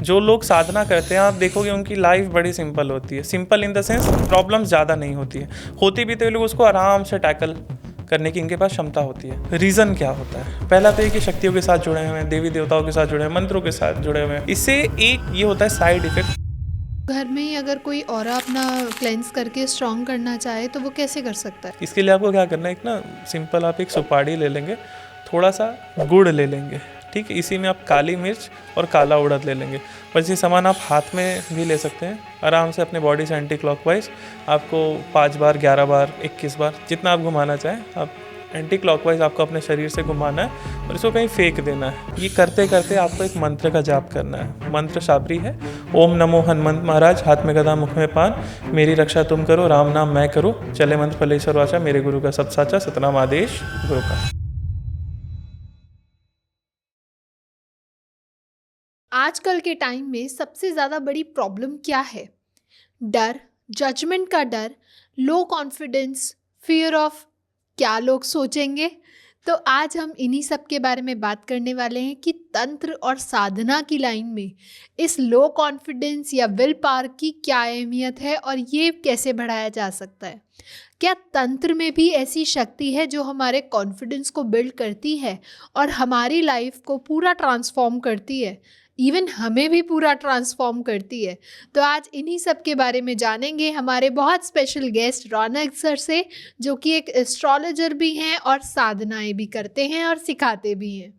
जो लोग साधना करते हैं आप देखोगे उनकी लाइफ बड़ी सिंपल होती है। Simple in the sense problem ज़्यादा नहीं होती है, होती भी तो ये लोग उसको आराम से टैकल करने की इनके पास क्षमता होती है। रीज़न क्या होता है? पहला तो ये कि शक्तियों के साथ जुड़े हुए हैं, देवी देवताओं के साथ जुड़े हैं, मंत्रों के साथ जुड़े हुए हैं। इससे एक ये होता है साइड इफेक्ट। घर में ही अगर कोई ऑरा अपना क्लेंस करके स्ट्रॉन्ग करना चाहे तो वो कैसे कर सकता है? इसके लिए आपको क्या करना है, एक ना सिंपल आप एक सुपारी ले लेंगे, थोड़ा सा गुड़ ले लेंगे, ठीक है। इसी में आप काली मिर्च और काला उड़द ले लेंगे। बस ये सामान आप हाथ में भी ले सकते हैं। आराम से अपने बॉडी से एंटी क्लॉकवाइज आपको 5 बार, 11 बार, 21 बार, जितना आप घुमाना चाहें आप एंटी क्लॉकवाइज आपको अपने शरीर से घुमाना है और इसको कहीं फेंक देना है। ये करते करते आपको एक मंत्र का जाप करना है। मंत्र शाबरी है, ओम नमो हनुमंत महाराज, हाथ में गदा मुख में पान, मेरी रक्षा तुम करो, राम नाम मैं करूँ, चले मंत्र फलेश्वर वाचा, मेरे गुरु का सब साचा, सतनाम आदेश गुरु का। आजकल के टाइम में सबसे ज़्यादा बड़ी प्रॉब्लम क्या है? डर, जजमेंट का डर, लो कॉन्फिडेंस, फियर ऑफ क्या लोग सोचेंगे। तो आज हम इन्हीं सब के बारे में बात करने वाले हैं कि तंत्र और साधना की लाइन में इस लो कॉन्फिडेंस या विल पावर की क्या अहमियत है और ये कैसे बढ़ाया जा सकता है। क्या तंत्र में भी ऐसी शक्ति है जो हमारे कॉन्फिडेंस को बिल्ड करती है और हमारी लाइफ को पूरा ट्रांसफॉर्म करती है, इवन हमें भी पूरा ट्रांसफॉर्म करती है? तो आज इन्हीं सब के बारे में जानेंगे हमारे बहुत स्पेशल गेस्ट रौनक सर से, जो कि एक एस्ट्रोलॉजर भी हैं और साधनाएं भी करते हैं और सिखाते भी हैं।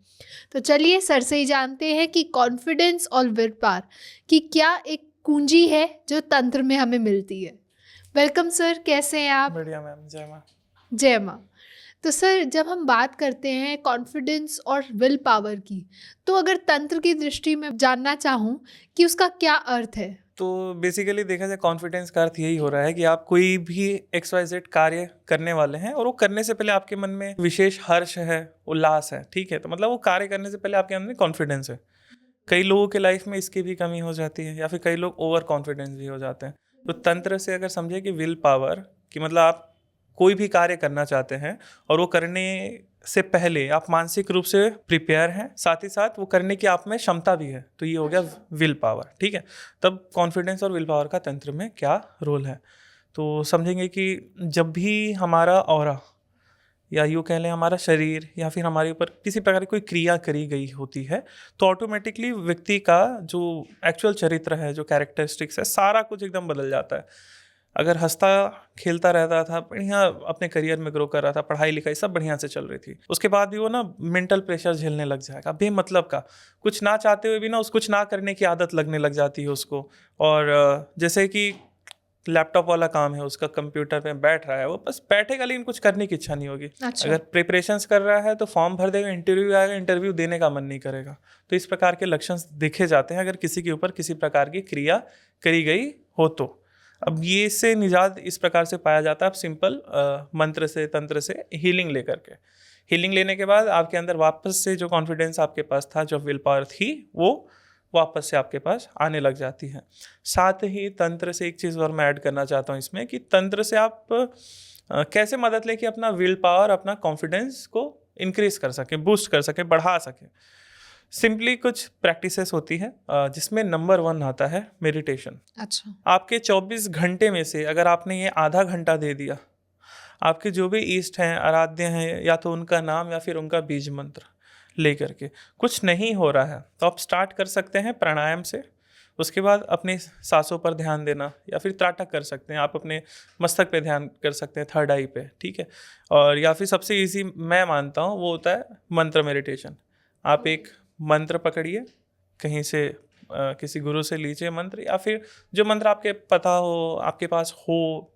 तो चलिए सर से ही जानते हैं कि कॉन्फिडेंस और विल पावर की क्या एक कुंजी है जो तंत्र में हमें मिलती है। वेलकम सर, कैसे हैं आप? बढ़िया मैम, जय माँ। जय माँ। तो सर, जब हम बात करते हैं कॉन्फिडेंस और विल पावर की, तो अगर तंत्र की दृष्टि में जानना चाहूँ कि उसका क्या अर्थ है? तो बेसिकली देखा जाए कॉन्फिडेंस का अर्थ यही हो रहा है कि आप कोई भी XYZ कार्य करने वाले हैं और वो करने से पहले आपके मन में विशेष हर्ष है, उल्लास है, ठीक है। तो मतलब वो कार्य करने से पहले आपके अंदर कॉन्फिडेंस है। कई लोगों के लाइफ में इसकी भी कमी हो जाती है या फिर कई लोग ओवर कॉन्फिडेंस भी हो जाते हैं। तो तंत्र से अगर समझे कि विल पावर कि मतलब आप कोई भी कार्य करना चाहते हैं और वो करने से पहले आप मानसिक रूप से प्रिपेयर हैं, साथ ही साथ वो करने की आप में क्षमता भी है, तो ये हो गया विल पावर, ठीक है। तब कॉन्फिडेंस और विल पावर का तंत्र में क्या रोल है, तो समझेंगे कि जब भी हमारा ऑरा या यूँ कह लें हमारा शरीर या फिर हमारे ऊपर किसी प्रकार की कोई क्रिया करी गई होती है, तो ऑटोमेटिकली व्यक्ति का जो एक्चुअल चरित्र है, जो कैरेक्टरिस्टिक्स है, सारा कुछ एकदम बदल जाता है। अगर हंसता खेलता रहता था, बढ़िया अपने करियर में ग्रो कर रहा था, पढ़ाई लिखाई सब बढ़िया से चल रही थी, उसके बाद भी वो ना मेंटल प्रेशर झेलने लग जाएगा बेमतलब का, कुछ ना चाहते हुए भी ना उस कुछ ना करने की आदत लगने लग जाती है उसको। और जैसे कि लैपटॉप वाला काम है उसका, कंप्यूटर पे बैठ रहा है, वो बस बैठेगा लेकिन कुछ करने की इच्छा नहीं होगी। अच्छा। अगर प्रिपरेशंस कर रहा है तो फॉर्म भर देगा, इंटरव्यू आएगा, इंटरव्यू देने का मन नहीं करेगा। तो इस प्रकार के लक्षण देखे जाते हैं अगर किसी के ऊपर किसी प्रकार की क्रिया करी गई हो तो। अब ये से निजात इस प्रकार से पाया जाता है, आप सिंपल मंत्र से, तंत्र से हीलिंग लेकर के, हीलिंग लेने के बाद आपके अंदर वापस से जो कॉन्फिडेंस आपके पास था, जो विल पावर थी, वो वापस से आपके पास आने लग जाती है। साथ ही तंत्र से एक चीज़ और मैं ऐड करना चाहता हूँ इसमें कि तंत्र से आप कैसे मदद लेके अपना विल पावर, अपना कॉन्फिडेंस को इंक्रीज कर सकें, बूस्ट कर सकें, बढ़ा सकें। सिंपली कुछ प्रैक्टिसेस होती है जिसमें नंबर 1 आता है मेडिटेशन। अच्छा। आपके 24 घंटे में से अगर आपने ये आधा घंटा दे दिया, आपके जो भी इष्ट हैं, आराध्य हैं, या तो उनका नाम या फिर उनका बीज मंत्र लेकर के, कुछ नहीं हो रहा है तो आप स्टार्ट कर सकते हैं प्राणायाम से। उसके बाद अपने सांसों पर ध्यान देना या फिर त्राटक कर सकते हैं, आप अपने मस्तक पे ध्यान कर सकते हैं, थर्ड आई पे, ठीक है। और या फिर सबसे इजी मैं मानता हूँ वो होता है मंत्र मेडिटेशन। आप एक मंत्र पकड़िए, कहीं से किसी गुरु से लीजिए मंत्र, या फिर जो मंत्र आपके पता हो, आपके पास हो,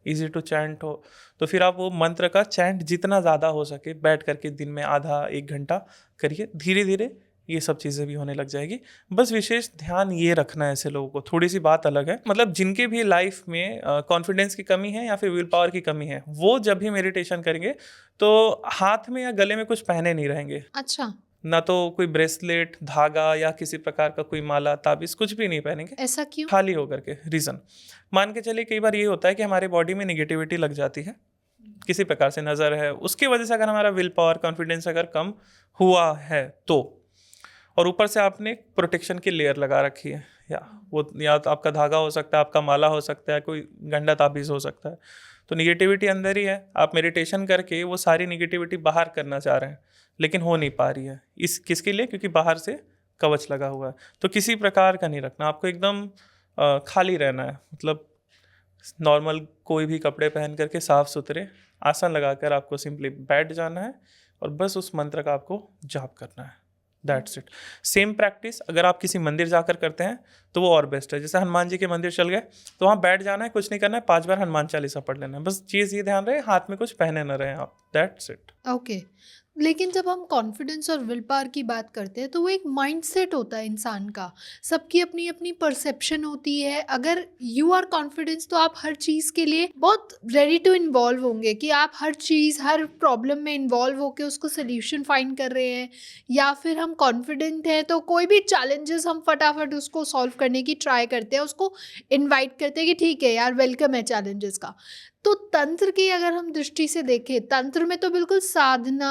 इजी टू चैंट हो, तो फिर आप वो मंत्र का चैंट जितना ज़्यादा हो सके बैठ करके दिन में आधा 1 घंटा करिए। धीरे धीरे ये सब चीज़ें भी होने लग जाएगी। बस विशेष ध्यान ये रखना है ऐसे लोगों को, थोड़ी सी बात अलग है, मतलब जिनके भी लाइफ में कॉन्फिडेंस की कमी है या फिर विल पावर की कमी है, वो जब भी मेडिटेशन करेंगे तो हाथ में या गले में कुछ पहने नहीं रहेंगे। अच्छा। ना तो कोई ब्रेसलेट, धागा या किसी प्रकार का कोई माला, ताबीज, कुछ भी नहीं पहनेंगे। ऐसा क्यों? खाली होकर के। रीज़न मान के चलिए, कई बार ये होता है कि हमारे बॉडी में निगेटिविटी लग जाती है, किसी प्रकार से नज़र है, उसकी वजह से अगर हमारा विल पावर, कॉन्फिडेंस अगर कम हुआ है तो, और ऊपर से आपने प्रोटेक्शन की लेयर लगा रखी है, या तो आपका धागा हो सकता है, आपका माला हो सकता है, कोई गंदा ताबीज़ हो सकता है। तो निगेटिविटी अंदर ही है, आप मेडिटेशन करके वो सारी निगेटिविटी बाहर करना चाह रहे हैं लेकिन हो नहीं पा रही है। इस किसके लिए? क्योंकि बाहर से कवच लगा हुआ है। तो किसी प्रकार का नहीं रखना, आपको एकदम खाली रहना है, मतलब नॉर्मल कोई भी कपड़े पहन करके साफ सुथरे आसन लगाकर आपको सिंपली बैठ जाना है और बस उस मंत्र का आपको जाप करना है। That's it. सेम प्रैक्टिस अगर आप किसी मंदिर जाकर करते हैं तो वो और बेस्ट है। जैसे हनुमान जी के मंदिर चल गए तो वहाँ बैठ जाना है, कुछ नहीं करना है, 5 बार हनुमान चालीसा पढ़ लेना है, बस चीज़ ये ध्यान रहे हाथ में कुछ पहने न रहे आप। That's it. ओके। लेकिन जब हम कॉन्फिडेंस और विल पावर की बात करते हैं तो वो एक माइंडसेट होता है इंसान का, सबकी अपनी अपनी परसेप्शन होती है। अगर यू आर कॉन्फिडेंस तो आप हर चीज़ के लिए बहुत रेडी टू इन्वॉल्व होंगे कि आप हर चीज़, हर प्रॉब्लम में इन्वॉल्व होकर उसको सोल्यूशन फाइंड कर रहे हैं। या फिर हम कॉन्फिडेंट हैं तो कोई भी चैलेंजेस हम फटाफट उसको सॉल्व करने की ट्राई करते हैं, उसको इनवाइट करते हैं कि ठीक है यार, वेलकम है चैलेंजेस का। तो तंत्र की अगर हम दृष्टि से देखें, तंत्र में तो बिल्कुल साधना,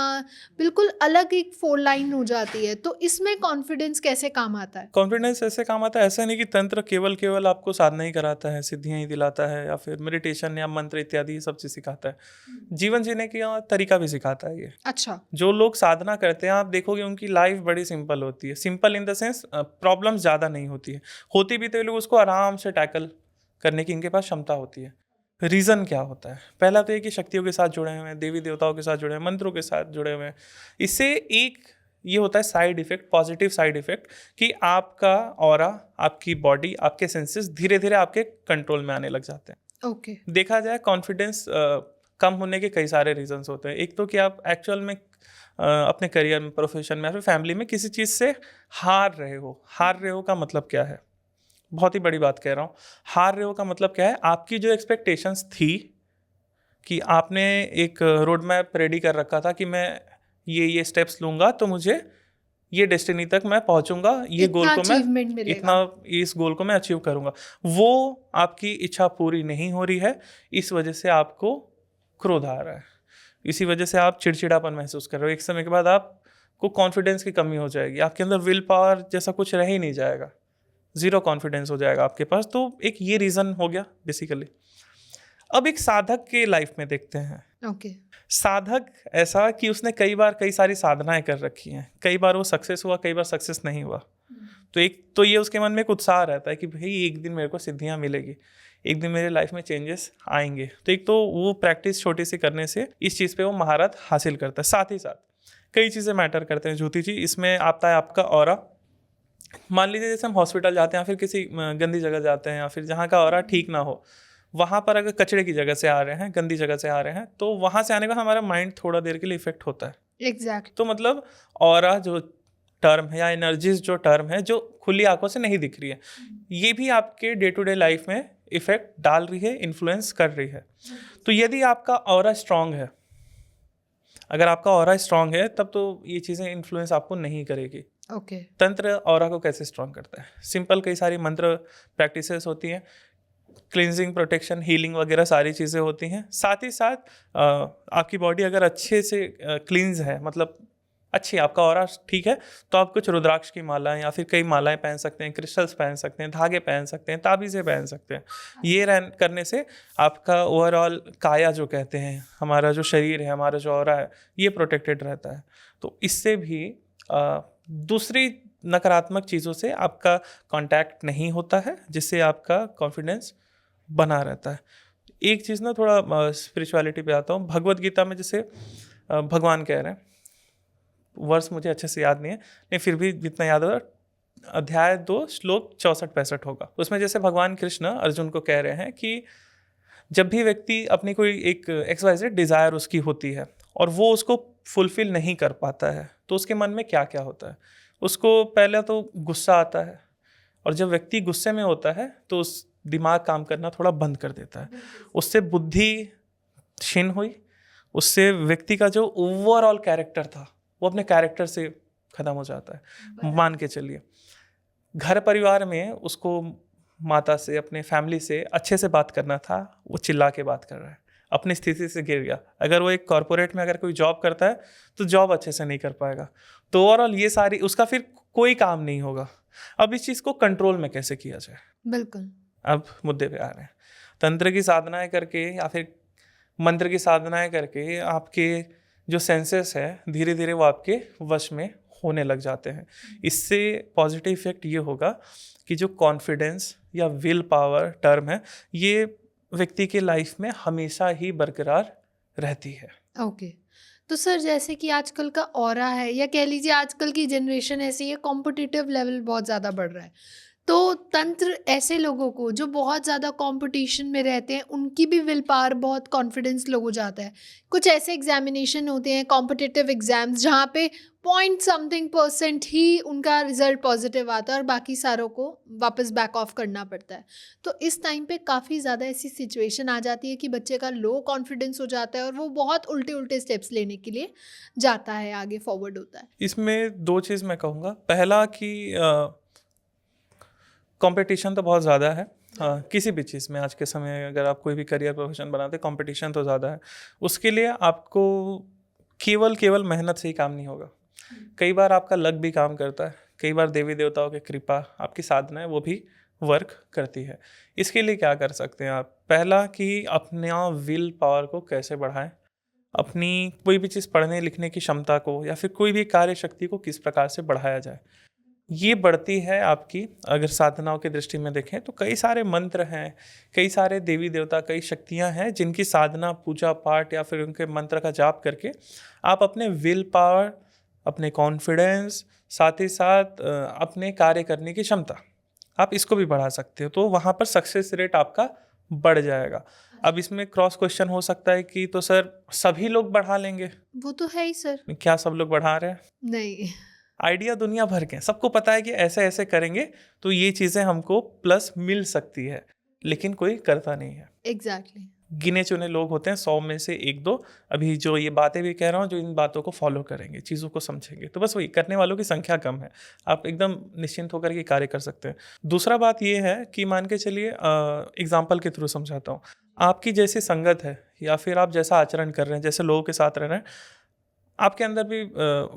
बिल्कुल अलग एक 4 लाइन हो जाती है। तो इसमें कॉन्फिडेंस कैसे काम आता है? कॉन्फिडेंस ऐसे काम आता है, ऐसा नहीं कि तंत्र केवल आपको साधना ही कराता है, सिद्धियां ही दिलाता है, या फिर मेडिटेशन या मंत्र इत्यादि ये सब चीज़ सिखाता है। जीवन जीने का तरीका भी सिखाता है ये। अच्छा। जो लोग साधना करते हैं आप देखोगे उनकी लाइफ बड़ी सिंपल होती है। Simple in the sense problem ज़्यादा नहीं होती है, होती भी तो लोग उसको आराम से टैकल करने की इनके पास क्षमता होती है। रीज़न क्या होता है? पहला तो ये कि शक्तियों के साथ जुड़े हुए हैं, देवी देवताओं के साथ जुड़े हैं, मंत्रों के साथ जुड़े हुए हैं। इससे एक ये होता है side effect, positive side effect, कि आपका ऑरा, आपकी बॉडी, आपके सेंसेस धीरे धीरे आपके कंट्रोल में आने लग जाते हैं। ओके। देखा जाए कॉन्फिडेंस कम होने के कई सारे रीजंस होते हैं। एक तो कि आप एक्चुअल में अपने करियर में, प्रोफेशन में या फिर फैमिली में किसी चीज़ से हार रहे हो। हार रहे हो का मतलब क्या है? बहुत ही बड़ी बात कह रहा हूँ। हार रहे हो का मतलब क्या है? आपकी जो एक्सपेक्टेशंस थी कि आपने एक रोड मैप रेडी कर रखा था कि मैं ये स्टेप्स लूँगा तो मुझे ये डेस्टिनी तक मैं पहुँचूंगा, ये गोल को मैं इस गोल को मैं अचीव करूँगा, वो आपकी इच्छा पूरी नहीं हो रही है। इस वजह से आपको क्रोध आ रहा है, इसी वजह से आप चिड़चिड़ापन महसूस कर रहे हो। एक समय के बाद आपको कॉन्फिडेंस की कमी हो जाएगी, आपके अंदर विल पावर जैसा कुछ रह ही नहीं जाएगा, ज़ीरो कॉन्फिडेंस हो जाएगा आपके पास। तो एक ये रीज़न हो गया बेसिकली। अब एक साधक के लाइफ में देखते हैं। ओके। साधक ऐसा कि उसने कई बार कई सारी साधनाएं कर रखी हैं, कई बार वो सक्सेस हुआ, कई बार सक्सेस नहीं हुआ। तो एक तो ये उसके मन में एक उत्साह रहता है कि भाई एक दिन मेरे को सिद्धियां मिलेगी, एक दिन मेरे लाइफ में चेंजेस आएंगे। तो एक तो वो प्रैक्टिस छोटी सी करने से इस चीज़ पे वो महारत हासिल करता है। साथ ही साथ कई चीज़ें मैटर करते हैं ज्योति जी। इसमें आता है आपका ऑरा। मान लीजिए जैसे हम हॉस्पिटल जाते हैं, फिर किसी गंदी जगह जाते हैं, या फिर जहाँ का ऑरा ठीक ना हो, वहाँ पर अगर कचरे की जगह से आ रहे हैं, गंदी जगह से आ रहे हैं, तो वहाँ से आने का हमारा माइंड थोड़ा देर के लिए इफेक्ट होता है। एग्जैक्ट। तो मतलब ऑरा जो टर्म है या एनर्जीज जो टर्म है, जो खुली आंखों से नहीं दिख रही है, ये भी आपके डे टू डे लाइफ में इफेक्ट डाल रही है, इन्फ्लुएंस कर रही है। तो यदि आपका ऑरा स्ट्रांग है, अगर आपका ऑरा स्ट्रांग है, तब तो ये चीज़ें इन्फ्लुएंस आपको नहीं करेगी। ओके। तंत्र ऑरा को कैसे स्ट्रांग करता है? सिंपल कई सारी मंत्र प्रैक्टिसेस होती हैं, क्लिनजिंग, प्रोटेक्शन, हीलिंग वगैरह सारी चीज़ें होती हैं। साथ ही साथ आपकी बॉडी अगर अच्छे से क्लींस है, मतलब अच्छी आपका ऑरा ठीक है, तो आप कुछ रुद्राक्ष की मालाएं या फिर कई मालाएं पहन सकते हैं, क्रिस्टल्स पहन सकते हैं, धागे पहन सकते हैं, ताबीज़ें पहन सकते हैं। ये करने से आपका ओवरऑल काया जो कहते हैं, हमारा जो शरीर है, हमारा जो ऑरा है, ये प्रोटेक्टेड रहता है। तो इससे भी दूसरी नकारात्मक चीज़ों से आपका कांटेक्ट नहीं होता है, जिससे आपका कॉन्फिडेंस बना रहता है। एक चीज़ ना, थोड़ा स्पिरिचुअलिटी पे आता हूँ। भगवत गीता में जैसे भगवान कह रहे हैं, वर्ष मुझे अच्छे से याद नहीं है, नहीं फिर भी जितना याद हो, अध्याय 2 श्लोक 64-65 होगा। उसमें जैसे भगवान कृष्ण अर्जुन को कह रहे हैं कि जब भी व्यक्ति अपनी कोई एक XYZ डिज़ायर उसकी होती है और वो उसको फुलफिल नहीं कर पाता है, तो उसके मन में क्या क्या होता है। उसको पहले तो गुस्सा आता है, और जब व्यक्ति गुस्से में होता है तो उस दिमाग काम करना थोड़ा बंद कर देता है, उससे बुद्धि क्षीण हुई, उससे व्यक्ति का जो ओवरऑल कैरेक्टर था वो अपने कैरेक्टर से ख़त्म हो जाता है। मान के चलिए घर परिवार में उसको माता से, अपने फैमिली से अच्छे से बात करना था, वो चिल्ला के बात कर रहा है, अपनी स्थिति से गिर गया। अगर वो एक कॉर्पोरेट में अगर कोई जॉब करता है तो जॉब अच्छे से नहीं कर पाएगा। तो ओवरऑल ये सारी उसका फिर कोई काम नहीं होगा। अब इस चीज़ को कंट्रोल में कैसे किया जाए, बिल्कुल। अब मुद्दे पे आ रहे हैं। तंत्र की साधनाएं करके या फिर मंत्र की साधनाएं करके आपके जो सेंसेस है धीरे धीरे वो आपके वश में होने लग जाते हैं। इससे पॉजिटिव इफेक्ट ये होगा कि जो कॉन्फिडेंस या विल पावर टर्म है ये व्यक्ति के लाइफ में हमेशा ही बरकरार रहती है। ओके। तो सर जैसे कि आजकल का ऑरा है, या कह लीजिए आजकल की जनरेशन ऐसी है, कॉम्पिटिटिव लेवल बहुत ज़्यादा बढ़ रहा है, तो तंत्र ऐसे लोगों को जो बहुत ज़्यादा कंपटीशन में रहते हैं उनकी भी विल पावर बहुत कॉन्फिडेंस लो हो जाता है। कुछ ऐसे एग्जामिनेशन होते हैं, कॉम्पिटिटिव एग्जाम्स, जहाँ पे पॉइंट समथिंग % ही उनका रिजल्ट पॉजिटिव आता है और बाकी सारों को वापस बैक ऑफ करना पड़ता है। तो इस टाइम पे काफ़ी ज़्यादा ऐसी सिचुएशन आ जाती है कि बच्चे का लो कॉन्फिडेंस हो जाता है और वो बहुत उल्टे उल्टे स्टेप्स लेने के लिए जाता है, आगे फॉरवर्ड होता है। इसमें दो चीज़ मैं कहूँगा। पहला कि कंपटीशन तो बहुत ज़्यादा है। हाँ, किसी भी चीज़ में आज के समय अगर आप कोई भी करियर प्रोफेशन बनाते हैं कंपटीशन तो ज़्यादा है। उसके लिए आपको केवल मेहनत से ही काम नहीं होगा। कई बार आपका लक भी काम करता है, कई बार देवी देवताओं की कृपा, आपकी साधना है वो भी वर्क करती है। इसके लिए क्या कर सकते हैं आप? पहला कि अपना विल पावर को कैसे बढ़ाएं, अपनी कोई भी चीज़ पढ़ने लिखने की क्षमता को या फिर कोई भी कार्य शक्ति को किस प्रकार से बढ़ाया जाए, ये बढ़ती है आपकी। अगर साधनाओं की दृष्टि में देखें तो कई सारे मंत्र हैं, कई सारे देवी देवता, कई शक्तियां हैं जिनकी साधना, पूजा पाठ या फिर उनके मंत्र का जाप करके आप अपने विल पावर, अपने कॉन्फिडेंस, साथ ही साथ अपने कार्य करने की क्षमता, आप इसको भी बढ़ा सकते हो। तो वहाँ पर सक्सेस रेट आपका बढ़ जाएगा। अब इसमें क्रॉस क्वेश्चन हो सकता है कि तो सर सभी लोग बढ़ा लेंगे? वो तो है ही सर। क्या सब लोग बढ़ा रहे हैं? नहीं। आइडिया दुनिया भर के हैं, सबको पता है कि ऐसे ऐसे करेंगे तो ये चीज़ें हमको प्लस मिल सकती है, लेकिन कोई करता नहीं है। एग्जैक्टली। गिने चुने लोग होते हैं, 100 में से 1-2 अभी जो ये बातें भी कह रहा हूँ, जो इन बातों को फॉलो करेंगे, चीज़ों को समझेंगे। तो बस वही, करने वालों की संख्या कम है। आप एकदम निश्चिंत होकर के कार्य कर सकते हैं। दूसरा बात ये है कि मान के चलिए, एग्जाम्पल के थ्रू समझाता हूँ। आपकी जैसी संगत है या फिर आप जैसा आचरण कर रहे हैं, जैसे लोगों के साथ रह रहे हैं, आपके अंदर भी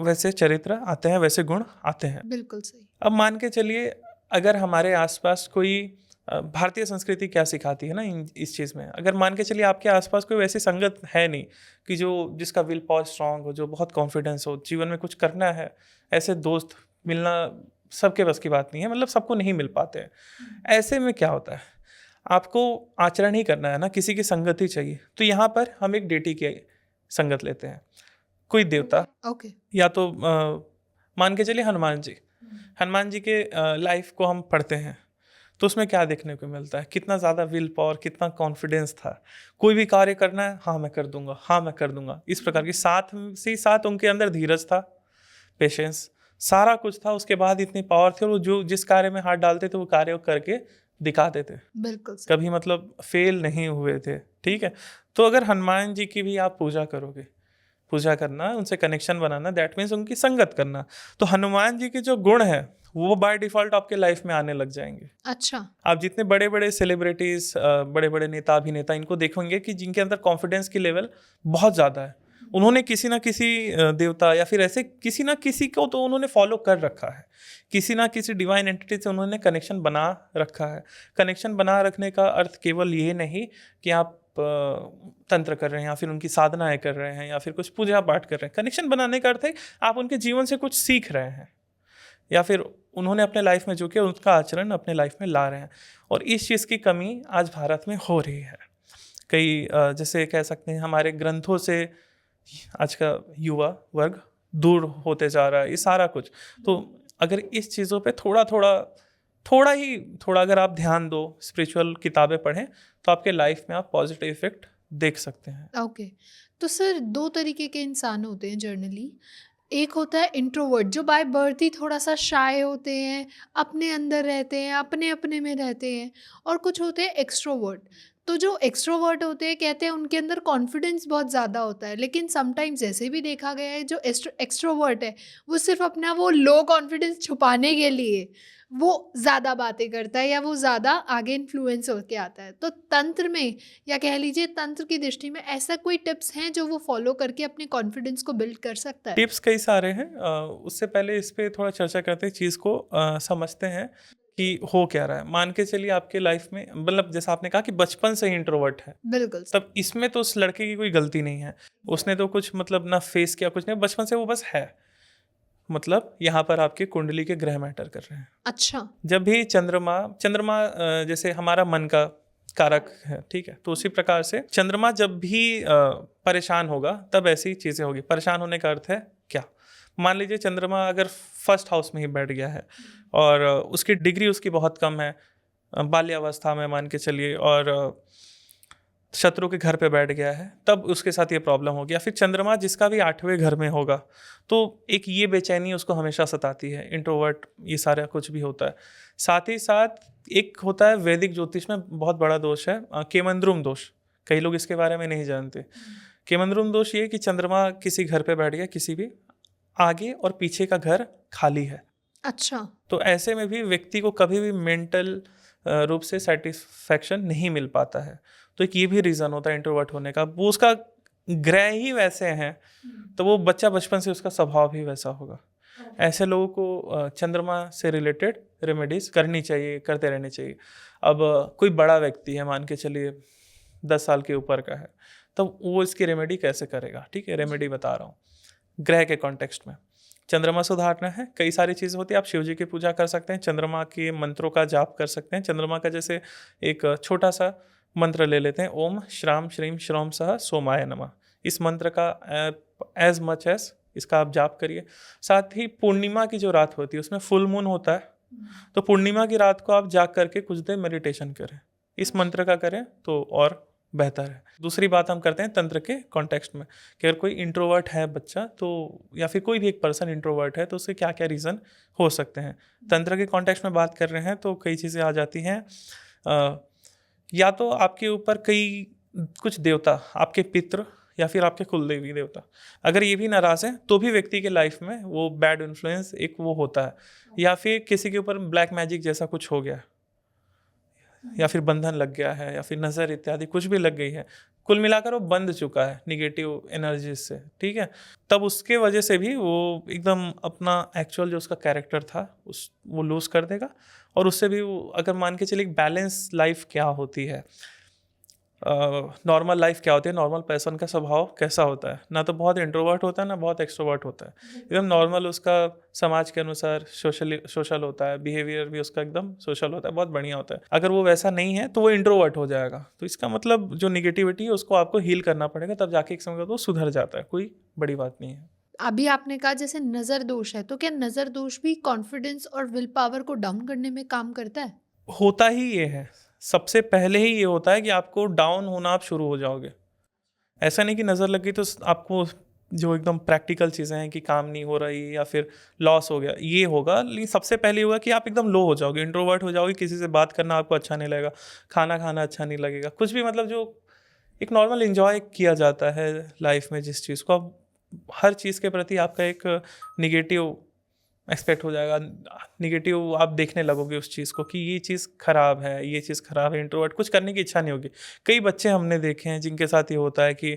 वैसे चरित्र आते हैं, वैसे गुण आते हैं। बिल्कुल सही। अब मान के चलिए अगर हमारे आसपास कोई भारतीय संस्कृति क्या सिखाती है ना इस चीज़ में, अगर मान के चलिए आपके आसपास कोई वैसी संगत है नहीं कि जिसका विल पावर स्ट्रांग हो, जो बहुत कॉन्फिडेंस हो, जीवन में कुछ करना है, ऐसे दोस्त मिलना सबके बस की बात नहीं है, मतलब सबको नहीं मिल पाते हैं। ऐसे में क्या होता है, आपको आचरण ही करना है ना, किसी की संगत ही चाहिए। तो यहाँ पर हम एक डेटी की संगत लेते हैं, कोई देवता, ओके। या तो मान के चलिए हनुमान जी के लाइफ को हम पढ़ते हैं तो उसमें क्या देखने को मिलता है, कितना ज़्यादा विल पावर, कितना कॉन्फिडेंस था। कोई भी कार्य करना है, हाँ मैं कर दूंगा, हाँ मैं कर दूंगा, इस प्रकार की। साथ से साथ उनके अंदर धीरज था, पेशेंस, सारा कुछ था। उसके बाद इतनी पावर थी और वो जिस कार्य में हाथ डालते थे वो कार्य करके दिखाते थे। बिल्कुल सही। कभी मतलब फेल नहीं हुए थे। ठीक है, तो अगर हनुमान जी की भी आप पूजा करोगे, पूजा करना, उनसे कनेक्शन बनाना, दैट मीन्स उनकी संगत करना, तो हनुमान जी के जो गुण है वो बाय डिफॉल्ट आपके लाइफ में आने लग जाएंगे। अच्छा। आप जितने बड़े बड़े सेलिब्रिटीज, बड़े बड़े नेता, अभिनेता, इनको देखेंगे कि जिनके अंदर कॉन्फिडेंस की लेवल बहुत ज़्यादा है, उन्होंने किसी ना किसी देवता या फिर ऐसे किसी ना किसी को तो उन्होंने फॉलो कर रखा है, किसी ना किसी डिवाइन एंटिटी से उन्होंने कनेक्शन बना रखा है। कनेक्शन बना रखने का अर्थ केवल ये नहीं कि आप तंत्र कर रहे हैं या फिर उनकी साधनाएं कर रहे हैं या फिर कुछ पूजा पाठ कर रहे हैं। कनेक्शन बनाने का अर्थ है आप उनके जीवन से कुछ सीख रहे हैं या फिर उन्होंने अपने लाइफ में जो किया उसका आचरण अपने लाइफ में ला रहे हैं। और इस चीज़ की कमी आज भारत में हो रही है। कई जैसे कह सकते हैं हमारे ग्रंथों से आज का युवा वर्ग दूर होते जा रहा है, ये सारा कुछ। तो अगर इस चीज़ों पे थोड़ा अगर आप ध्यान दो, स्पिरिचुअल किताबें पढ़ें, तो आपके लाइफ में आप पॉजिटिव इफेक्ट देख सकते हैं। ओके। तो सर 2 तरीके के इंसान होते हैं जनरली। एक होता है इंट्रोवर्ट, जो बाय बर्थ ही थोड़ा सा शाय होते हैं, अपने अंदर रहते हैं, अपने अपने में रहते हैं, और कुछ होते हैं एक्सट्रोवर्ट, तो जो एक्सट्रोवर्ट होते हैं कहते हैं उनके अंदर कॉन्फिडेंस बहुत ज़्यादा होता है, लेकिन समटाइम्स ऐसे भी देखा गया है जो एक्सट्रोवर्ट है वो सिर्फ अपना वो लो कॉन्फिडेंस छुपाने के लिए वो ज़्यादा बातें करता है या वो ज़्यादा आगे इन्फ्लुएंस होके आता है। तो तंत्र में या कह लीजिए तंत्र की दृष्टि में ऐसा कोई टिप्स हैं जो वो फॉलो करके अपने कॉन्फिडेंस को बिल्ड कर सकता है? टिप्स कई सारे हैं। उससे पहले इस पे थोड़ा चर्चा करते हैं, चीज़ को समझते हैं कि हो क्या रहा है। मान के चलिए आपके लाइफ में, मतलब जैसा आपने कहा कि बचपन से ही इंट्रोवर्ट है, बिल्कुल। तब इसमें तो उस लड़के की कोई गलती नहीं है। उसने तो कुछ मतलब ना फेस किया, कुछ नहीं, बचपन से वो बस है। मतलब यहाँ पर आपकी कुंडली के ग्रह मैटर कर रहे हैं। अच्छा। जब भी चंद्रमा चंद्रमा जैसे हमारा मन का कारक है, ठीक है, तो उसी प्रकार से चंद्रमा जब भी परेशान होगा तब ऐसी चीज़ें होगी। परेशान होने का अर्थ है क्या? मान लीजिए चंद्रमा अगर फर्स्ट हाउस में ही बैठ गया है और उसकी डिग्री उसकी बहुत कम है, बाल्यावस्था में मान के चलिए, और शत्रु के घर पे बैठ गया है, तब उसके साथ ये प्रॉब्लम होगी। या फिर चंद्रमा जिसका भी 8वें घर में होगा तो एक ये बेचैनी उसको हमेशा सताती है, इंट्रोवर्ट, ये सारा कुछ भी होता है। साथ ही साथ एक होता है वैदिक ज्योतिष में बहुत बड़ा दोष है, केमंद्रुम दोष। कई लोग इसके बारे में नहीं जानते। केमंद्रुम दोष ये कि चंद्रमा किसी घर पे बैठ गया, किसी भी, आगे और पीछे का घर खाली है। अच्छा। तो ऐसे में भी व्यक्ति को कभी भी मेंटल रूप से सेटिस्फैक्शन नहीं मिल पाता है। तो एक ये भी रीज़न होता है इंट्रोवर्ट होने का। वो उसका ग्रह ही वैसे हैं, तो वो बच्चा बचपन से उसका स्वभाव भी वैसा होगा। ऐसे लोगों को चंद्रमा से रिलेटेड रेमेडीज करनी चाहिए, करते रहने चाहिए। अब कोई बड़ा व्यक्ति है, मान के चलिए 10 साल के ऊपर का है, तो वो इसकी रेमेडी कैसे करेगा? ठीक है, रेमेडी बता रहा हूँ ग्रह के कॉन्टेक्स्ट में। चंद्रमा सुधारना है, कई सारी चीज़ें होती है। आप शिव जी की पूजा कर सकते हैं, चंद्रमा के मंत्रों का जाप कर सकते हैं। चंद्रमा का जैसे एक छोटा सा मंत्र ले लेते हैं, ओम श्राम श्रीम श्रोम सह सोमाय नमः। इस मंत्र का एज मच एज इसका आप जाप करिए। साथ ही पूर्णिमा की जो रात होती है उसमें फुल मून होता है, तो पूर्णिमा की रात को आप जाग करके कुछ देर मेडिटेशन करें, इस मंत्र का करें तो और बेहतर है। दूसरी बात हम करते हैं तंत्र के कॉन्टेक्स्ट में कि अगर कोई इंट्रोवर्ट है बच्चा, तो या फिर कोई भी एक पर्सन इंट्रोवर्ट है, तो उससे क्या क्या रीज़न हो सकते हैं। तंत्र के कॉन्टेक्स्ट में बात कर रहे हैं तो कई चीज़ें आ जाती हैं। या तो आपके ऊपर कुछ देवता, आपके पितृ या फिर आपके कुलदेवी देवता, अगर ये भी नाराज़ हैं तो भी व्यक्ति के लाइफ में वो बैड इन्फ्लुएंस एक वो होता है। या फिर किसी के ऊपर ब्लैक मैजिक जैसा कुछ हो गया, या फिर बंधन लग गया है, या फिर नज़र इत्यादि कुछ भी लग गई है, कुल मिलाकर वो बंध चुका है निगेटिव एनर्जी से, ठीक है, तब उसके वजह से भी वो एकदम अपना एक्चुअल जो उसका कैरेक्टर था वो लूज़ कर देगा। और उससे भी वो, अगर मान के चलिए बैलेंस लाइफ क्या होती है, नॉर्मल लाइफ क्या होती है, नॉर्मल पर्सन का स्वभाव कैसा होता है, ना तो बहुत इंट्रोवर्ट होता है ना बहुत एक्सट्रोवर्ट होता है, एकदम नॉर्मल उसका समाज के अनुसार सोशल होता है, बिहेवियर भी उसका एकदम सोशल होता है, बहुत बढ़िया होता है। अगर वो वैसा नहीं है तो वो इंट्रोवर्ट हो जाएगा। तो इसका मतलब जो निगेटिविटी है उसको आपको हील करना पड़ेगा, तब जाके एक समय बाद वो सुधर जाता है, कोई बड़ी बात नहीं है। अभी आपने कहा जैसे नज़र दोष है, तो क्या नज़र दोष भी कॉन्फिडेंस और विल पावर को डाउन करने में काम करता है? होता ही ये है, सबसे पहले ही ये होता है कि आपको डाउन होना आप शुरू हो जाओगे। ऐसा नहीं कि नज़र लग गई तो आपको जो एकदम प्रैक्टिकल चीज़ें हैं कि काम नहीं हो रही या फिर लॉस हो गया, ये होगा। लेकिन सबसे पहले होगा कि आप एकदम लो हो जाओगे, इंट्रोवर्ट हो जाओगे, किसी से बात करना आपको अच्छा नहीं लगेगा, खाना खाना अच्छा नहीं लगेगा, कुछ भी, मतलब जो एक नॉर्मल एंजॉय किया जाता है लाइफ में जिस चीज़ को, अब हर चीज़ के प्रति आपका एक निगेटिव एक्सपेक्ट हो जाएगा, निगेटिव आप देखने लगोगे उस चीज़ को कि ये चीज़ ख़राब है, ये चीज़ ख़राब है, इंट्रोवर्ट कुछ करने की इच्छा नहीं होगी। कई बच्चे हमने देखे हैं जिनके साथ ये होता है कि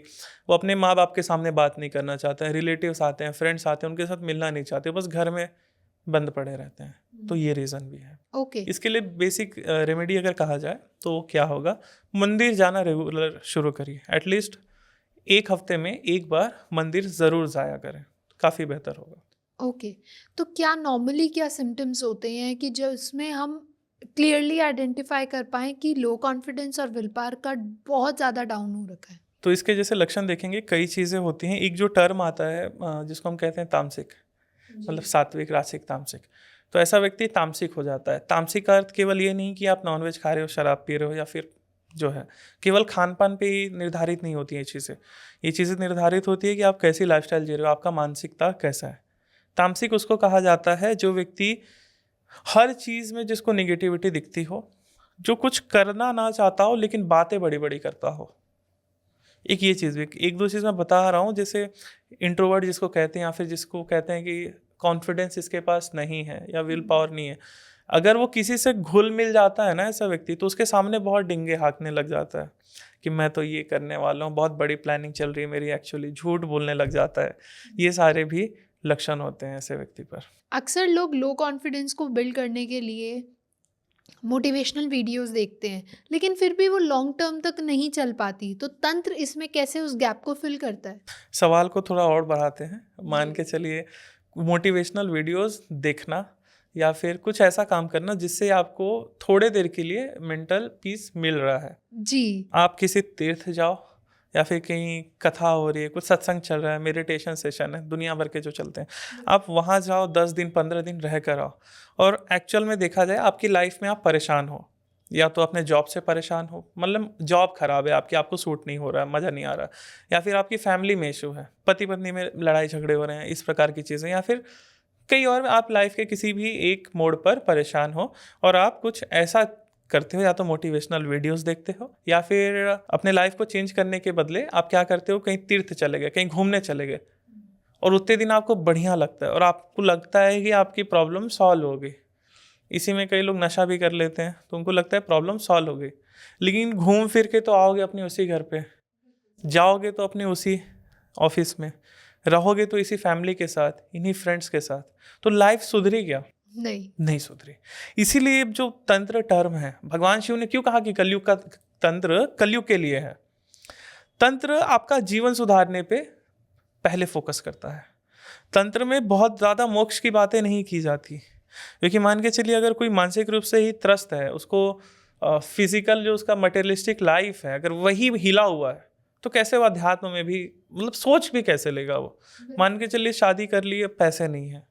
वो अपने माँ बाप के सामने बात नहीं करना चाहते हैं, रिलेटिव्स आते हैं, फ्रेंड्स आते हैं, उनके साथ मिलना नहीं चाहते, बस घर में बंद पड़े रहते हैं। तो ये रीज़न भी है। ओके। इसके लिए बेसिक रेमेडी अगर कहा जाए तो क्या होगा, मंदिर जाना रेगुलर शुरू करिए, एटलीस्ट 1 हफ्ते में 1 बार मंदिर ज़रूर जाया करें, काफ़ी बेहतर होगा। ओके। तो क्या नॉर्मली क्या सिम्टम्स होते हैं कि जो इसमें हम क्लियरली आइडेंटिफाई कर पाएँ कि लो कॉन्फिडेंस और विल पावर का बहुत ज़्यादा डाउन हो रखा है? तो इसके जैसे लक्षण देखेंगे, कई चीज़ें होती हैं। एक जो टर्म आता है जिसको हम कहते हैं तामसिक, मतलब सात्विक, राजसिक, तामसिक। तो ऐसा व्यक्ति तामसिक हो जाता है। तामसिक का अर्थ केवल ये नहीं कि आप नॉनवेज खा रहे हो, शराब पी रहे हो, या फिर जो है केवल खान पान पे ही निर्धारित नहीं होती हैं ये चीज़ें निर्धारित होती है कि आप कैसी लाइफस्टाइल जी रहे हो, आपका मानसिकता कैसा है। तामसिक उसको कहा जाता है जो व्यक्ति हर चीज़ में जिसको निगेटिविटी दिखती हो, जो कुछ करना ना चाहता हो लेकिन बातें बड़ी बड़ी करता हो। एक ये चीज़ भी, एक दो चीज़ मैं बता रहा हूँ, जैसे इंट्रोवर्ट जिसको कहते हैं, या फिर जिसको कहते हैं कि कॉन्फिडेंस इसके पास नहीं है या विल पावर नहीं है, अगर वो किसी से घुल मिल जाता है ना ऐसा व्यक्ति, तो उसके सामने बहुत डिंगे हाँकने लग जाता है कि मैं तो ये करने वाला हूँ, बहुत बड़ी प्लानिंग चल रही है मेरी, एक्चुअली झूठ बोलने लग जाता है। ये सारे भी लक्षण होते हैं ऐसे व्यक्ति पर। अक्सर लोग लो कॉन्फिडेंस को बिल्ड करने के लिए मोटिवेशनल वीडियोस देखते हैं, लेकिन फिर भी वो लॉन्ग टर्म तक नहीं चल पाती, तो तंत्र इसमें कैसे उस गैप को फिल करता है? सवाल को थोड़ा और बढ़ाते हैं, मान के चलिए मोटिवेशनल वीडियोस देखना या फिर कुछ ऐसा काम करना जिससे आपको थोड़े देर के लिए मेंटल पीस मिल रहा है। जी। आप किसी तीर्थ जाओ या फिर कहीं कथा हो रही है, कुछ सत्संग चल रहा है, मेडिटेशन सेशन है, दुनिया भर के जो चलते हैं, आप वहाँ जाओ, 10 दिन 15 दिन रह कर आओ, और एक्चुअल में देखा जाए आपकी लाइफ में आप परेशान हो, या तो अपने जॉब से परेशान हो, मतलब जॉब खराब है आपकी, आपको सूट नहीं हो रहा है, मज़ा नहीं आ रहा, या फिर आपकी फैमिली में इशू है, पति पत्नी में लड़ाई झगड़े हो रहे हैं, इस प्रकार की चीज़ें, या फिर कई और आप लाइफ के किसी भी एक मोड़ पर परेशान हो और आप कुछ ऐसा करते हो, या तो मोटिवेशनल वीडियोस देखते हो, या फिर अपने लाइफ को चेंज करने के बदले आप क्या करते हो, कहीं तीर्थ चले गए, कहीं घूमने चले गए, और उतने दिन आपको बढ़िया लगता है और आपको लगता है कि आपकी प्रॉब्लम सॉल्व हो गई। इसी में कई लोग नशा भी कर लेते हैं, तो उनको लगता है प्रॉब्लम सॉल्व हो गई, लेकिन घूम फिर के तो आओगे अपने उसी घर पे, जाओगे तो अपने उसी ऑफिस में, रहोगे तो इसी फैमिली के साथ, इन्हीं फ्रेंड्स के साथ, तो लाइफ सुधरी क्या? नहीं सुधरी। इसीलिए जो तंत्र टर्म है, भगवान शिव ने क्यों कहा कि कलयुग का तंत्र कलयुग के लिए है। तंत्र आपका जीवन सुधारने पे पहले फोकस करता है। तंत्र में बहुत ज़्यादा मोक्ष की बातें नहीं की जाती, क्योंकि मान के चलिए अगर कोई मानसिक रूप से ही त्रस्त है, उसको फिजिकल जो उसका मटेरियलिस्टिक लाइफ है, अगर वही हिला हुआ है, तो कैसे वो अध्यात्म में भी, मतलब सोच भी कैसे लेगा वो। मान के चलिए शादी कर ली, पैसे नहीं है,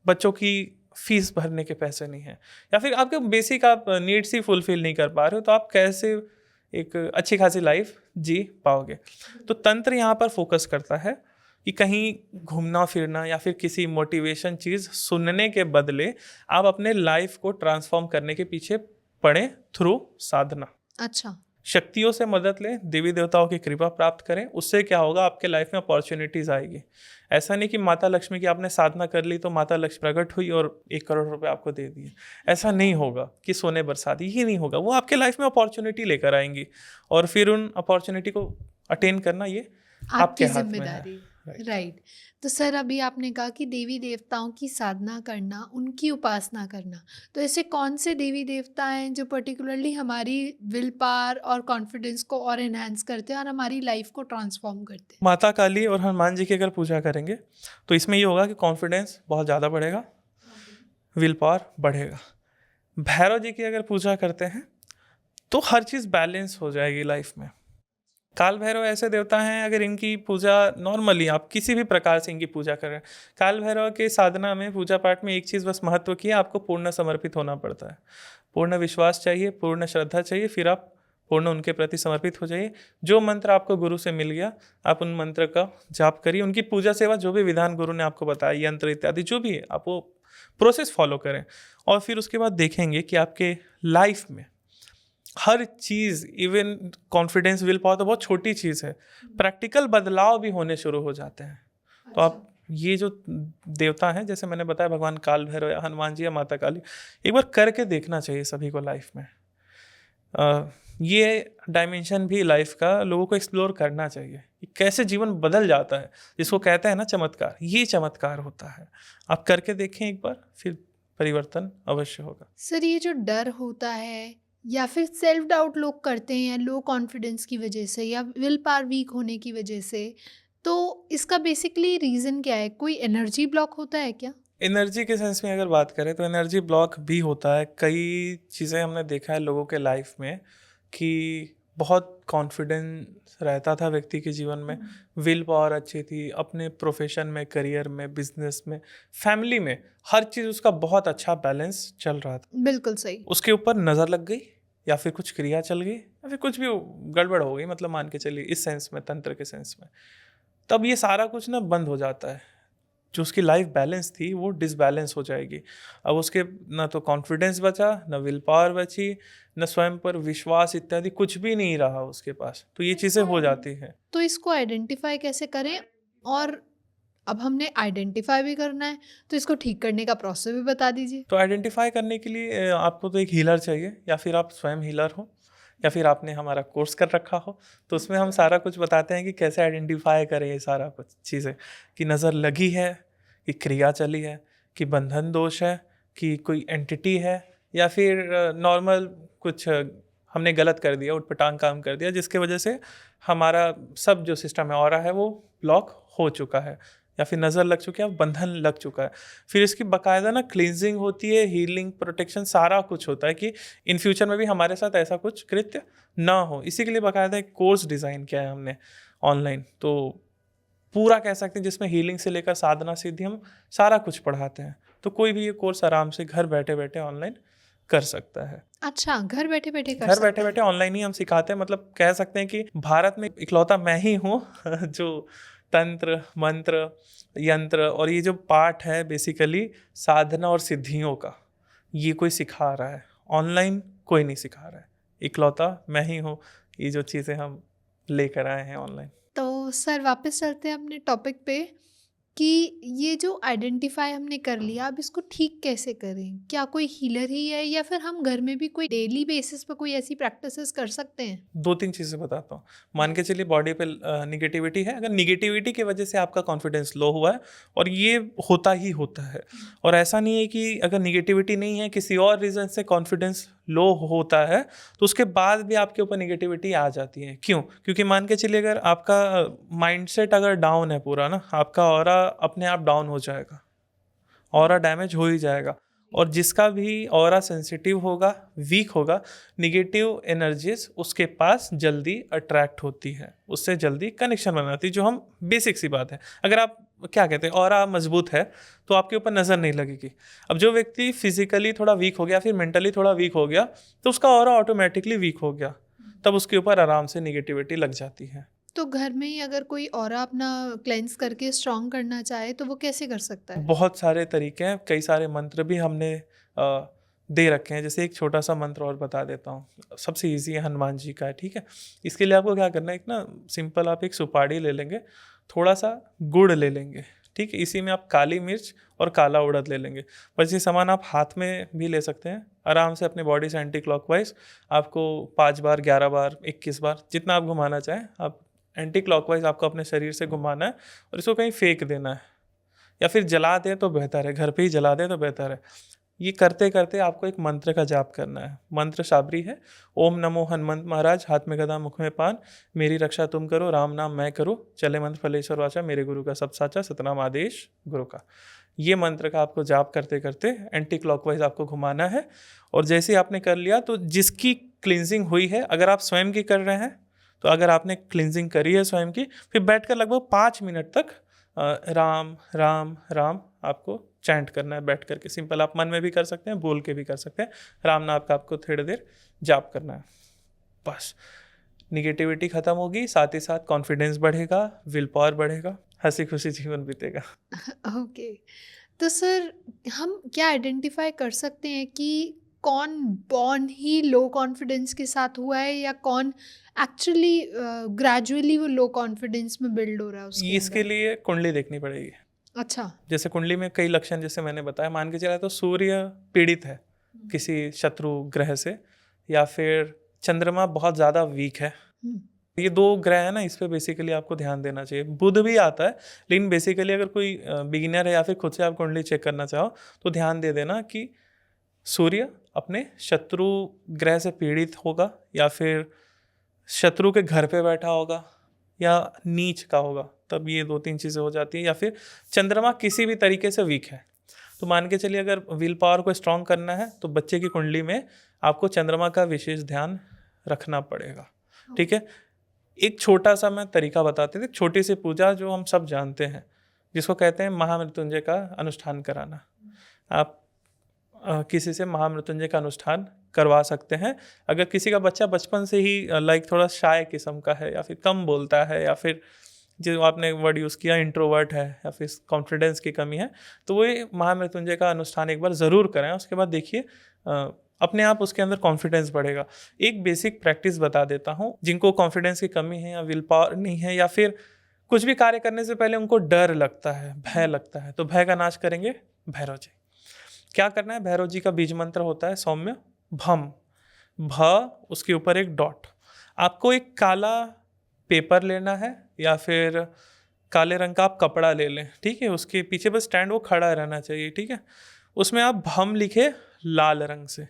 बच्चों की फीस भरने के पैसे नहीं है, या फिर आपके बेसिक आप नीड्स ही फुलफिल नहीं कर पा रहे हो, तो आप कैसे एक अच्छी खासी लाइफ जी पाओगे। तो तंत्र यहाँ पर फोकस करता है कि कहीं घूमना फिरना या फिर किसी मोटिवेशन चीज़ सुनने के बदले आप अपने लाइफ को ट्रांसफॉर्म करने के पीछे पड़े थ्रू साधना। अच्छा। शक्तियों से मदद लें, देवी देवताओं की कृपा प्राप्त करें, उससे क्या होगा, आपके लाइफ में अपॉर्चुनिटीज़ आएगी। ऐसा नहीं कि माता लक्ष्मी की आपने साधना कर ली तो माता लक्ष्मी प्रकट हुई और 1 करोड़ रुपए आपको दे दिए, ऐसा नहीं होगा कि सोने बरसा दी, ये नहीं होगा। वो आपके लाइफ में अपॉर्चुनिटी लेकर आएंगी और फिर उन अपॉर्चुनिटी को अटेन करना ये आपके हाथ में है। राइट। तो सर, अभी आपने कहा कि देवी देवताओं की साधना करना, उनकी उपासना करना, तो ऐसे कौन से देवी देवता हैं जो पर्टिकुलरली हमारी विल पावर और कॉन्फिडेंस को और एनहांस करते हैं और हमारी लाइफ को ट्रांसफॉर्म करते हैं? माता काली और हनुमान जी की अगर पूजा करेंगे तो इसमें ये होगा कि कॉन्फिडेंस बहुत ज़्यादा बढ़ेगा, विल पावर बढ़ेगा। भैरव जी की अगर पूजा करते हैं तो हर चीज़ बैलेंस हो जाएगी लाइफ में। काल भैरव ऐसे देवता हैं, अगर इनकी पूजा नॉर्मली आप किसी भी प्रकार से इनकी पूजा करें, काल भैरव के साधना में, पूजा पाठ में एक चीज़ बस महत्व की है, आपको पूर्ण समर्पित होना पड़ता है, पूर्ण विश्वास चाहिए, पूर्ण श्रद्धा चाहिए, फिर आप पूर्ण उनके प्रति समर्पित हो जाइए। जो मंत्र आपको गुरु से मिल गया, आप उन मंत्र का जाप करिए, उनकी पूजा सेवा जो भी विधान गुरु ने आपको बताया, यंत्र इत्यादि जो भी है, आप वो प्रोसेस फॉलो करें, और फिर उसके बाद देखेंगे कि आपके लाइफ में हर चीज़, इवन कॉन्फिडेंस, विल पावर तो बहुत छोटी चीज़ है, प्रैक्टिकल बदलाव भी होने शुरू हो जाते हैं। तो आप ये जो देवता हैं, जैसे मैंने बताया भगवान काल भैरव या हनुमान जी या माता काली, एक बार करके देखना चाहिए सभी को लाइफ में। ये डायमेंशन भी लाइफ का लोगों को एक्सप्लोर करना चाहिए कि कैसे जीवन बदल जाता है, जिसको कहते हैं ना चमत्कार, ये चमत्कार होता है। आप करके देखें एक बार, फिर परिवर्तन अवश्य होगा। सर, ये जो डर होता है या फिर सेल्फ डाउट लोग करते हैं लो कॉन्फिडेंस की वजह से या विल पावर वीक होने की वजह से, तो इसका बेसिकली रीज़न क्या है? कोई एनर्जी ब्लॉक होता है क्या? एनर्जी के सेंस में अगर बात करें तो एनर्जी ब्लॉक भी होता है। कई चीज़ें हमने देखा है लोगों के लाइफ में कि बहुत कॉन्फिडेंस रहता था व्यक्ति के जीवन में, विल पावर अच्छी थी, अपने प्रोफेशन में, करियर में, बिजनेस में, फैमिली में, हर चीज़ उसका बहुत अच्छा बैलेंस चल रहा था। बिल्कुल सही। उसके ऊपर नज़र लग गई या फिर कुछ क्रिया चल गई या फिर कुछ भी गड़बड़ हो गई, मतलब मान के चलिए इस सेंस में, तंत्र के सेंस में, तब ये सारा कुछ ना बंद हो जाता है। जो उसकी लाइफ बैलेंस थी वो डिसबैलेंस हो जाएगी। अब उसके ना तो कॉन्फिडेंस बचा, ना विल पावर बची, न स्वयं पर विश्वास इत्यादि कुछ भी नहीं रहा उसके पास। तो ये चीज़ें हो जाती हैं। तो इसको आइडेंटिफाई कैसे करें? और अब हमने आइडेंटिफाई भी करना है, तो इसको ठीक करने का प्रोसेस भी बता दीजिए। तो आइडेंटिफाई करने के लिए आपको तो एक हीलर चाहिए, या फिर आप स्वयं हीलर हो, या फिर आपने हमारा कोर्स कर रखा हो। तो उसमें हम सारा कुछ बताते हैं कि कैसे आइडेंटिफाई करें ये सारा कुछ चीज़ें, कि नज़र लगी है, कि क्रिया चली है, कि बंधन दोष है, कि कोई एंटिटी है, या फिर नॉर्मल कुछ हमने गलत कर दिया, उटपटांग काम कर दिया, जिसके वजह से हमारा सब जो सिस्टम है ऑरा है वो ब्लॉक हो चुका है, या फिर नज़र लग चुकी है, बंधन लग चुका है। फिर इसकी बाकायदा ना क्लींजिंग होती है, हीलिंग, प्रोटेक्शन, सारा कुछ होता है कि इन फ्यूचर में भी हमारे साथ ऐसा कुछ कृत्य ना हो। इसी के लिए बाकायदा एक कोर्स डिज़ाइन किया है हमने ऑनलाइन, तो पूरा कह सकते हैं जिसमें हीलिंग से लेकर साधना सिद्धि हम सारा कुछ पढ़ाते हैं। तो कोई भी ये कोर्स आराम से घर बैठे बैठे ऑनलाइन कर सकता है। अच्छा, घर बैठे बैठे कर घर सकते बैठे बैठे ऑनलाइन ही हम सिखाते हैं। मतलब कह सकते हैं कि भारत में इकलौता मैं ही हूँ जो तंत्र, मंत्र, यंत्र और ये जो पाठ है बेसिकली साधना और सिद्धियों का, ये कोई सिखा रहा है। ऑनलाइन कोई नहीं सिखा रहा है, इकलौता मैं ही हूँ। ये जो चीज़ें हम लेकर आए हैं ऑनलाइन। तो सर वापस चलते हैं अपने टॉपिक पे कि ये जो आइडेंटिफाई हमने कर लिया, अब इसको ठीक कैसे करें? क्या कोई हीलर ही है, या फिर हम घर में भी कोई डेली बेसिस पे कोई ऐसी प्रैक्टिसेस कर सकते हैं? 2-3 चीज़ें बताता हूँ। मान के चलिए बॉडी पे निगेटिविटी है, अगर निगेटिविटी की वजह से आपका कॉन्फिडेंस लो हुआ है, और ये होता ही होता है, और ऐसा नहीं है कि अगर निगेटिविटी नहीं है, किसी और रीज़न से कॉन्फिडेंस लो होता है, तो उसके बाद भी आपके ऊपर निगेटिविटी आ जाती है। क्यों? क्योंकि मान के चलिए अगर आपका माइंडसेट अगर डाउन है पूरा ना, आपका ऑरा अपने आप डाउन हो जाएगा, ऑरा डैमेज हो ही जाएगा। और जिसका भी ऑरा सेंसिटिव होगा, वीक होगा, निगेटिव एनर्जीज उसके पास जल्दी अट्रैक्ट होती है, उससे जल्दी कनेक्शन बनाती है, जो हम बेसिक सी बात है। अगर आप क्या कहते हैं ऑरा मजबूत है तो आपके ऊपर नज़र नहीं लगेगी। अब जो व्यक्ति फिजिकली थोड़ा वीक हो गया, फिर मेंटली थोड़ा वीक हो गया, तो उसका ऑरा ऑटोमेटिकली वीक हो गया, तब उसके ऊपर आराम से निगेटिविटी लग जाती है। तो घर में ही अगर कोई ऑरा अपना क्लेंस करके स्ट्रॉन्ग करना चाहे, तो वो कैसे कर सकता है? बहुत सारे तरीके हैं, कई सारे मंत्र भी हमने दे रखे हैं। जैसे एक छोटा सा मंत्र और बता देता हूँ, सबसे इजी है, हनुमान जी का है, ठीक है। इसके लिए आपको क्या करना है, एक ना सिंपल आप एक सुपारी ले लेंगे, थोड़ा सा गुड़ ले लेंगे, ठीक है। इसी में आप काली मिर्च और काला उड़द ले लेंगे। बस ये सामान आप हाथ में भी ले सकते हैं। आराम से अपने बॉडी से एंटी क्लॉकवाइज आपको 5 बार, 11 बार, 21 बार, जितना आप घुमाना चाहें, आप एंटी क्लॉकवाइज आपको अपने शरीर से घुमाना है, और इसको कहीं फेंक देना है, या फिर जला दें तो बेहतर है, घर पे ही जला दें तो बेहतर है। ये करते करते आपको एक मंत्र का जाप करना है। मंत्र शाबरी है, ओम नमो हनुमंत महाराज, हाथ में गदा मुख में पान, मेरी रक्षा तुम करो, राम नाम मैं करूँ, चले मंत्र फलेश्वर वाचा, मेरे गुरु का सब साचा, सतनाम आदेश गुरु का। ये मंत्र का आपको जाप करते करते एंटी क्लॉकवाइज आपको घुमाना है। और जैसे ही आपने कर लिया, तो जिसकी क्लिनजिंग हुई है, अगर आप स्वयं की कर रहे हैं, तो अगर आपने क्लिनजिंग करी है स्वयं की, फिर बैठकर लगभग 5 मिनट तक राम राम राम आपको चैंट करना है बैठ करके। सिंपल आप मन में भी कर सकते हैं, बोल के भी कर सकते हैं। राम नाम का आपको थोड़ी देर जाप करना है, बस निगेटिविटी खत्म होगी, साथ ही साथ कॉन्फिडेंस बढ़ेगा, विल पावर बढ़ेगा, हंसी खुशी जीवन बीतेगा। ओके, तो सर हम क्या आइडेंटिफाई कर सकते हैं कि कौन बॉर्न ही लो कॉन्फिडेंस के साथ हुआ है, या कौन एक्चुअली ग्रेजुअली वो लो कॉन्फिडेंस में बिल्ड हो रहा है उसके इसके अंदर? लिए कुंडली देखनी पड़ेगी। अच्छा। जैसे कुंडली में कई लक्षण, जैसे मैंने बताया, मान के चला तो सूर्य पीड़ित है किसी शत्रु ग्रह से, या फिर चंद्रमा बहुत ज़्यादा वीक है। हम्म, ये 2 ग्रह है ना, इस पे बेसिकली आपको ध्यान देना चाहिए। बुध भी आता है, लेकिन बेसिकली अगर कोई बिगिनर है या फिर खुद से आप कुंडली चेक करना चाहो, तो ध्यान दे देना कि सूर्य अपने शत्रु ग्रह से पीड़ित होगा, या फिर शत्रु के घर पे बैठा होगा, या नीच का होगा, तब ये 2-3 चीज़ें हो जाती हैं। या फिर चंद्रमा किसी भी तरीके से वीक है, तो मान के चलिए अगर विल पावर को स्ट्रॉन्ग करना है, तो बच्चे की कुंडली में आपको चंद्रमा का विशेष ध्यान रखना पड़ेगा, ठीक है। एक छोटा सा मैं तरीका बताते थे, छोटी सी पूजा जो हम सब जानते हैं, जिसको कहते हैं महामृत्युंजय का अनुष्ठान कराना। आप किसी से महामृत्युंजय का अनुष्ठान करवा सकते हैं। अगर किसी का बच्चा बचपन से ही लाइक थोड़ा शाय किस्म का है, या फिर कम बोलता है, या फिर जो आपने वर्ड यूज़ किया इंट्रोवर्ट है या फिर कॉन्फिडेंस की कमी है, तो वो ये महामृत्युंजय का अनुष्ठान एक बार ज़रूर करें। उसके बाद देखिए अपने आप उसके अंदर कॉन्फिडेंस बढ़ेगा। एक बेसिक प्रैक्टिस बता देता हूँ, जिनको कॉन्फिडेंस की कमी है या विल पावर नहीं है या फिर कुछ भी कार्य करने से पहले उनको डर लगता है, भय लगता है, तो भय का नाश करेंगे भैरव जी। क्या करना है, भैरव जी का बीज मंत्र होता है सौम्य भम, भ उसके ऊपर एक डॉट। आपको एक काला पेपर लेना है या फिर काले रंग का आप कपड़ा ले लें, ठीक है, उसके पीछे बस स्टैंड वो खड़ा रहना चाहिए, ठीक है। उसमें आप भम लिखे लाल रंग से,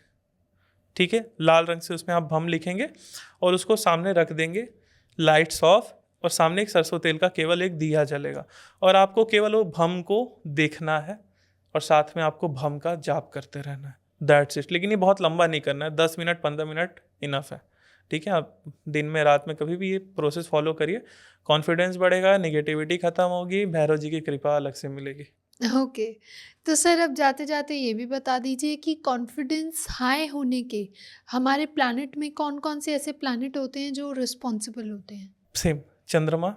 ठीक है, लाल रंग से उसमें आप भम लिखेंगे और उसको सामने रख देंगे, लाइट्स ऑफ, और सामने एक सरसों तेल का केवल एक दिया जलेगा और आपको केवल वो भम को देखना है और साथ में आपको भम का जाप करते रहना है, दैट्स इट। लेकिन ये बहुत लंबा नहीं करना है, 10 मिनट 15 मिनट इनफ है, ठीक है। आप दिन में रात में कभी भी ये प्रोसेस फॉलो करिए, कॉन्फिडेंस बढ़ेगा, नेगेटिविटी खत्म होगी, भैरव जी की कृपा अलग से मिलेगी। ओके, तो सर अब जाते जाते ये भी बता दीजिए कि कॉन्फिडेंस हाई होने के हमारे प्लैनेट में कौन कौन से ऐसे प्लैनेट होते हैं जो रिस्पॉन्सिबल होते हैं? सेम, चंद्रमा,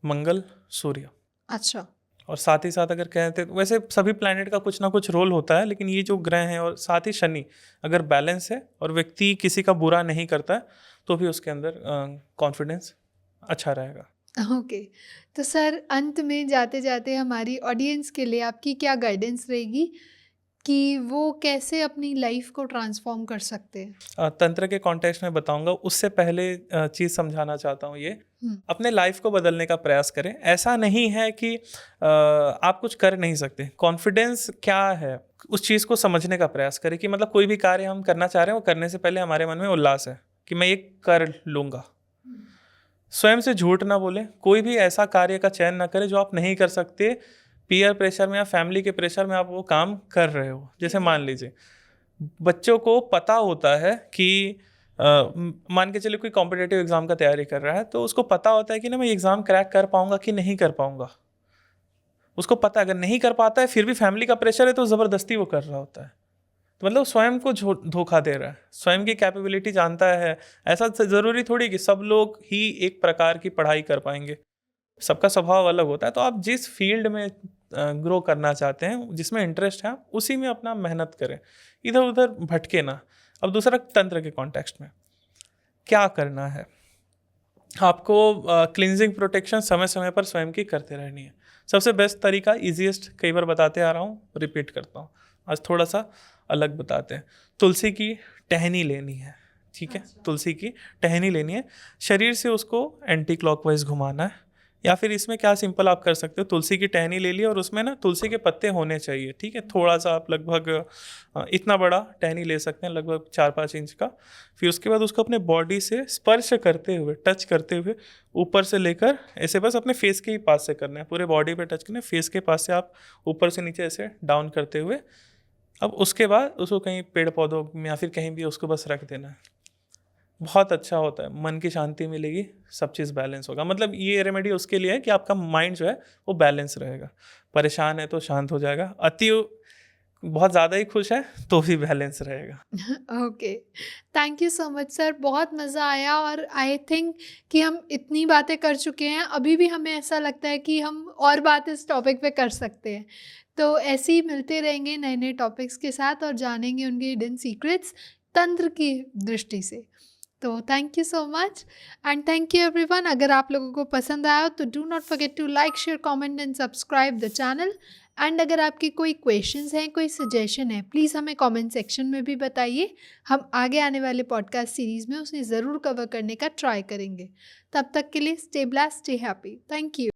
मंगल, सूर्य। अच्छा। और साथ ही साथ अगर कहते हैं, वैसे सभी प्लैनेट का कुछ ना कुछ रोल होता है, लेकिन ये जो ग्रह हैं और साथ ही शनि अगर बैलेंस है और व्यक्ति किसी का बुरा नहीं करता है तो भी उसके अंदर कॉन्फिडेंस अच्छा रहेगा। ओके, तो सर अंत में जाते जाते हमारी ऑडियंस के लिए आपकी क्या गाइडेंस रहेगी कि वो कैसे अपनी लाइफ को ट्रांसफॉर्म कर सकते हैं? तंत्र के कॉन्टेक्स्ट में बताऊंगा, उससे पहले चीज़ समझाना चाहता हूँ ये, अपने लाइफ को बदलने का प्रयास करें। ऐसा नहीं है कि आप कुछ कर नहीं सकते। कॉन्फिडेंस क्या है उस चीज़ को समझने का प्रयास करें कि मतलब कोई भी कार्य हम करना चाह रहे हैं वो करने से पहले हमारे मन में उल्लास है कि मैं ये कर लूँगा। स्वयं से झूठ ना बोलें, कोई भी ऐसा कार्य का चयन ना करें जो आप नहीं कर सकते, पीयर प्रेशर में या फैमिली के प्रेशर में आप वो काम कर रहे हो। जैसे मान लीजिए बच्चों को पता होता है कि मान के चलिए कोई कॉम्पिटिटिव एग्जाम का तैयारी कर रहा है, तो उसको पता होता है कि ना मैं एग्ज़ाम क्रैक कर पाऊंगा कि नहीं कर पाऊंगा। उसको पता है अगर नहीं कर पाता है फिर भी फैमिली का प्रेशर है तो ज़बरदस्ती वो कर रहा होता है, तो मतलब स्वयं को धोखा दे रहा है, स्वयं की कैपेबिलिटी जानता है। ऐसा ज़रूरी थोड़ी कि सब लोग ही एक प्रकार की पढ़ाई कर पाएंगे, सबका स्वभाव अलग होता है। तो आप जिस फील्ड में ग्रो करना चाहते हैं, जिसमें इंटरेस्ट है, उसी में अपना मेहनत करें, इधर उधर भटके ना। अब दूसरा, तंत्र के कॉन्टेक्स्ट में क्या करना है, आपको क्लिनजिंग प्रोटेक्शन समय समय पर स्वयं की करते रहनी है। सबसे बेस्ट तरीका, ईजीएस्ट, कई बार बताते आ रहा हूँ, रिपीट करता हूँ, आज थोड़ा सा अलग बताते हैं। तुलसी की टहनी लेनी है, ठीक है। तुलसी की टहनी लेनी है, शरीर से उसको एंटी क्लॉकवाइज घुमाना है, या फिर इसमें क्या सिंपल आप कर सकते हो, तुलसी की टहनी ले ली और उसमें ना तुलसी के पत्ते होने चाहिए, ठीक है। थोड़ा सा आप लगभग इतना बड़ा टहनी ले सकते हैं, लगभग 4-5 इंच का। फिर उसके बाद उसको अपने बॉडी से स्पर्श करते हुए, टच करते हुए, ऊपर से लेकर ऐसे बस अपने फेस के ही पास से करना है, पूरे बॉडी पे टच करना है, फेस के पास से आप ऊपर से नीचे ऐसे डाउन करते हुए। अब उसके बाद उसको कहीं पेड़ पौधों में या फिर कहीं भी उसको बस रख देना है। बहुत अच्छा होता है, मन की शांति मिलेगी, सब चीज़ बैलेंस होगा। मतलब ये रेमेडी उसके लिए है कि आपका माइंड जो है वो बैलेंस रहेगा, परेशान है तो शांत हो जाएगा, बहुत ज़्यादा ही खुश है तो भी बैलेंस रहेगा। Okay, thank you so much sir, बहुत मज़ा आया। और आई थिंक कि हम इतनी बातें कर चुके हैं, अभी भी हमें ऐसा लगता है कि हम और बात इस टॉपिक पे कर सकते हैं। तो ऐसे ही मिलते रहेंगे नए नए टॉपिक्स के साथ और जानेंगे उनके हिडन सीक्रेट्स तंत्र की दृष्टि से। तो thank you so much and thank you everyone. अगर आप लोगों को पसंद आया तो do not forget to like, share, comment and subscribe the channel. And अगर आपकी कोई क्वेश्चंस हैं, कोई सजेशन है, प्लीज़ हमें कमेंट सेक्शन में भी बताइए। हम आगे आने वाले पॉडकास्ट सीरीज़ में उसे ज़रूर कवर करने का ट्राई करेंगे। तब तक के लिए stay blessed, stay happy. Thank you.